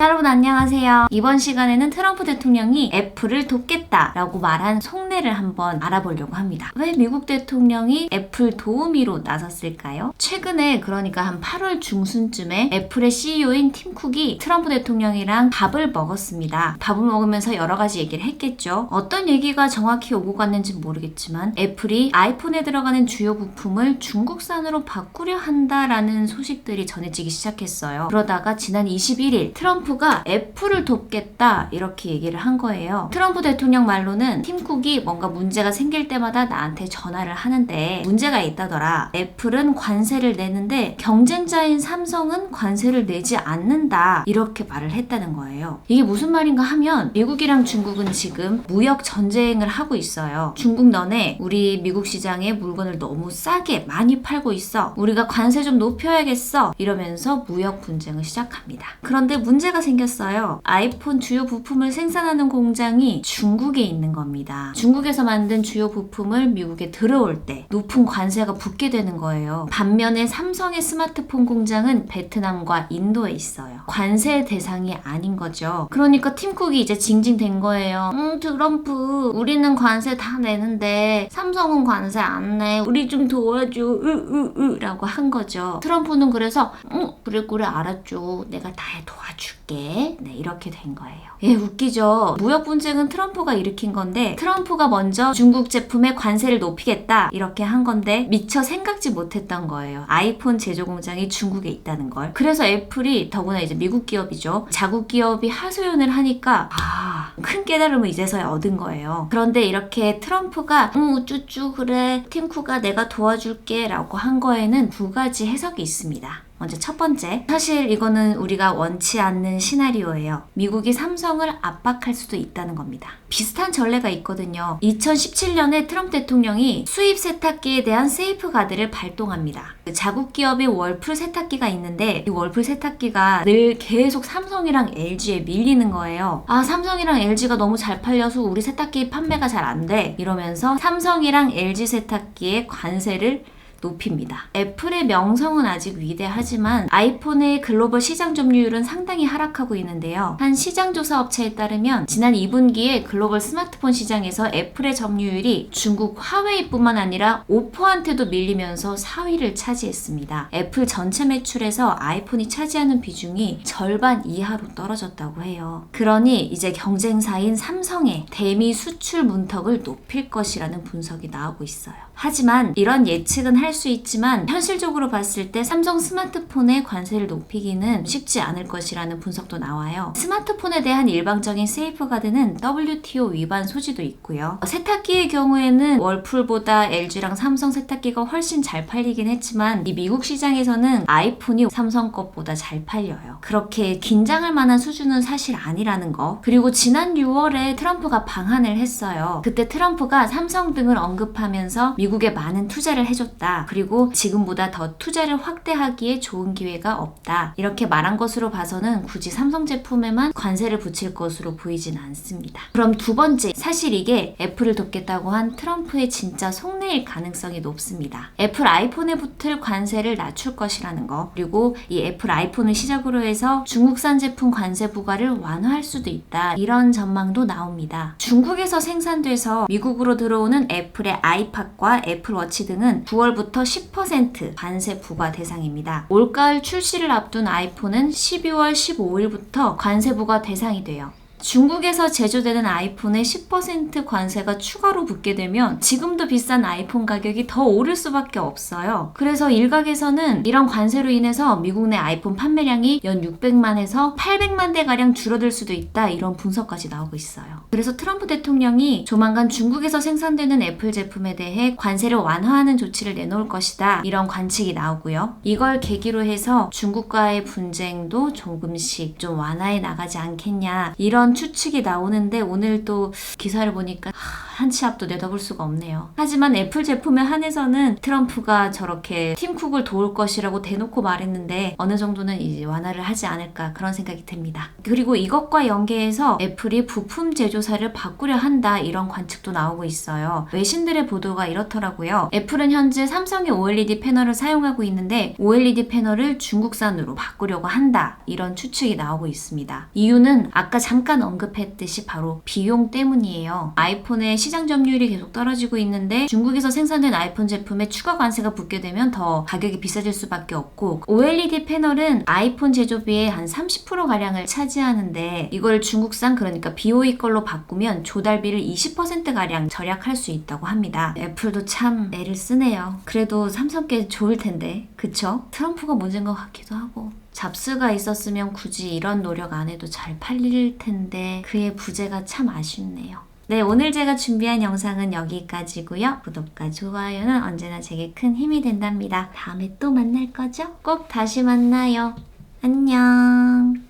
여러분 안녕하세요. 이번 시간에는 트럼프 대통령이 애플을 돕겠다 라고 말한 속내를 한번 알아보려고 합니다. 왜 미국 대통령이 애플 도우미로 나섰을까요? 최근에 그러니까 한 8월 중순쯤에 애플의 CEO인 팀 쿡이 트럼프 대통령이랑 밥을 먹었습니다. 밥을 먹으면서 여러 가지 얘기를 했겠죠. 어떤 얘기가 정확히 오고 갔는지 모르겠지만 애플이 아이폰에 들어가는 주요 부품을 중국산으로 바꾸려 한다라는 소식들이 전해지기 시작했어요. 그러다가 지난 21일 트럼프가 애플을 돕겠다 이렇게 얘기를 한 거예요. 트럼프 대통령 말로는 팀 쿡이 뭔가 문제가 생길 때마다 나한테 전화를 하는데 문제가 있다더라. 애플은 관세를 내는데 경쟁자인 삼성은 관세를 내지 않는다. 이렇게 말을 했다는 거예요. 이게 무슨 말인가 하면 미국이랑 중국은 지금 무역 전쟁을 하고 있어요. 중국 너네 우리 미국 시장에 물건을 너무 싸게 많이 팔고 있어. 우리가 관세 좀 높여야겠어. 이러면서 무역 분쟁을 시작합니다. 그런데 문제가 생겼어요. 아이폰 주요 부품을 생산하는 공장이 중국에 있는 겁니다. 중국에서 만든 주요 부품을 미국에 들어올 때 높은 관세가 붙게 되는 거예요. 반면에 삼성의 스마트폰 공장은 베트남과 인도에 있어요. 관세 대상이 아닌 거죠. 그러니까 팀 쿡이 이제 징징댄 거예요. 트럼프 우리는 관세 다 내는데 삼성은 관세 안 내. 우리 좀 도와줘. 라고 한 거죠. 트럼프는 그래서 그래 알았죠. 내가 다 도와줄게. 네, 이렇게 된 거예요. 예, 웃기죠. 무역 분쟁은 트럼프가 일으킨 건데 트럼프가 먼저 중국 제품에 관세를 높이겠다 이렇게 한 건데 미처 생각지 못했던 거예요. 아이폰 제조 공장이 중국에 있다는 걸. 그래서 애플이 더구나 이제 미국 기업이죠. 자국 기업이 하소연을 하니까 큰 깨달음을 이제서야 얻은 거예요. 그런데 이렇게 트럼프가 쭈쭈 그래 팀 쿡아 내가 도와줄게 라고 한 거에는 두 가지 해석이 있습니다. 먼저 첫 번째, 사실 이거는 우리가 원치 않는 시나리오예요. 미국이 삼성을 압박할 수도 있다는 겁니다. 비슷한 전례가 있거든요. 2017년에 트럼프 대통령이 수입 세탁기에 대한 세이프가드를 발동합니다. 자국 기업인 월풀 세탁기가 있는데 이 월풀 세탁기가 늘 계속 삼성이랑 LG에 밀리는 거예요. 삼성이랑 LG가 너무 잘 팔려서 우리 세탁기 판매가 잘 안 돼. 이러면서 삼성이랑 LG 세탁기의 관세를 높입니다. 애플의 명성은 아직 위대하지만 아이폰의 글로벌 시장 점유율은 상당히 하락하고 있는데요. 한 시장조사 업체에 따르면 지난 2분기에 글로벌 스마트폰 시장에서 애플의 점유율이 중국 화웨이뿐만 아니라 오포한테도 밀리면서 4위를 차지했습니다. 애플 전체 매출에서 아이폰이 차지하는 비중이 절반 이하로 떨어졌다고 해요. 그러니 이제 경쟁사인 삼성의 대미 수출 문턱을 높일 것이라는 분석이 나오고 있어요. 하지만 이런 예측은 할 수 있지만 현실적으로 봤을 때 삼성 스마트폰의 관세를 높이기는 쉽지 않을 것이라는 분석도 나와요. 스마트폰에 대한 일방적인 세이프가드는 WTO 위반 소지도 있고요. 세탁기의 경우에는 월풀보다 LG랑 삼성 세탁기가 훨씬 잘 팔리긴 했지만 이 미국 시장에서는 아이폰이 삼성 것보다 잘 팔려요. 그렇게 긴장할 만한 수준은 사실 아니라는 거. 그리고 지난 6월에 트럼프가 방한을 했어요. 그때 트럼프가 삼성 등을 언급하면서 미국에 많은 투자를 해줬다. 그리고 지금보다 더 투자를 확대하기에 좋은 기회가 없다. 이렇게 말한 것으로 봐서는 굳이 삼성 제품에만 관세를 붙일 것으로 보이진 않습니다. 그럼 두 번째, 사실 이게 애플을 돕겠다고 한 트럼프의 진짜 속내일 가능성이 높습니다. 애플 아이폰에 붙을 관세를 낮출 것이라는 거. 그리고 이 애플 아이폰을 시작으로 해서 중국산 제품 관세 부과를 완화할 수도 있다. 이런 전망도 나옵니다. 중국에서 생산돼서 미국으로 들어오는 애플의 아이팟과 애플워치 등은 9월부터 10% 관세 부과 대상입니다. 올가을 출시를 앞둔 아이폰은 12월 15일부터 관세 부과 대상이 돼요. 중국에서 제조되는 아이폰에 10% 관세가 추가로 붙게 되면 지금도 비싼 아이폰 가격이 더 오를 수밖에 없어요. 그래서 일각에서는 이런 관세로 인해서 미국 내 아이폰 판매량이 연 600만에서 800만 대가량 줄어들 수도 있다. 이런 분석까지 나오고 있어요. 그래서 트럼프 대통령이 조만간 중국에서 생산되는 애플 제품에 대해 관세를 완화하는 조치를 내놓을 것이다. 이런 관측이 나오고요. 이걸 계기로 해서 중국과의 분쟁도 조금씩 좀 완화해 나가지 않겠냐. 이런 추측이 나오는데 오늘 또 기사를 보니까 한 치 앞도 내다볼 수가 없네요. 하지만 애플 제품에 한해서는 트럼프가 저렇게 팀 쿡을 도울 것이라고 대놓고 말했는데 어느 정도는 이제 완화를 하지 않을까 그런 생각이 듭니다. 그리고 이것과 연계해서 애플이 부품 제조사를 바꾸려 한다 이런 관측도 나오고 있어요. 외신들의 보도가 이렇더라고요. 애플은 현재 삼성의 OLED 패널을 사용하고 있는데 OLED 패널을 중국산으로 바꾸려고 한다 이런 추측이 나오고 있습니다. 이유는 아까 잠깐 언급했듯이 바로 비용 때문이에요. 아이폰의 시장 점유율이 계속 떨어지고 있는데 중국에서 생산된 아이폰 제품에 추가 관세가 붙게 되면 더 가격이 비싸질 수밖에 없고 OLED 패널은 아이폰 제조비의 한 30%가량을 차지하는데 이걸 중국산 그러니까 BOE 걸로 바꾸면 조달비를 20%가량 절약할 수 있다고 합니다. 애플도 참 애를 쓰네요. 그래도 삼성께 좋을 텐데 그쵸? 트럼프가 문제인 것 같기도 하고 잡스가 있었으면 굳이 이런 노력 안 해도 잘 팔릴 텐데 그의 부재가 참 아쉽네요. 네, 오늘 제가 준비한 영상은 여기까지고요. 구독과 좋아요는 언제나 제게 큰 힘이 된답니다. 다음에 또 만날 거죠? 꼭 다시 만나요. 안녕.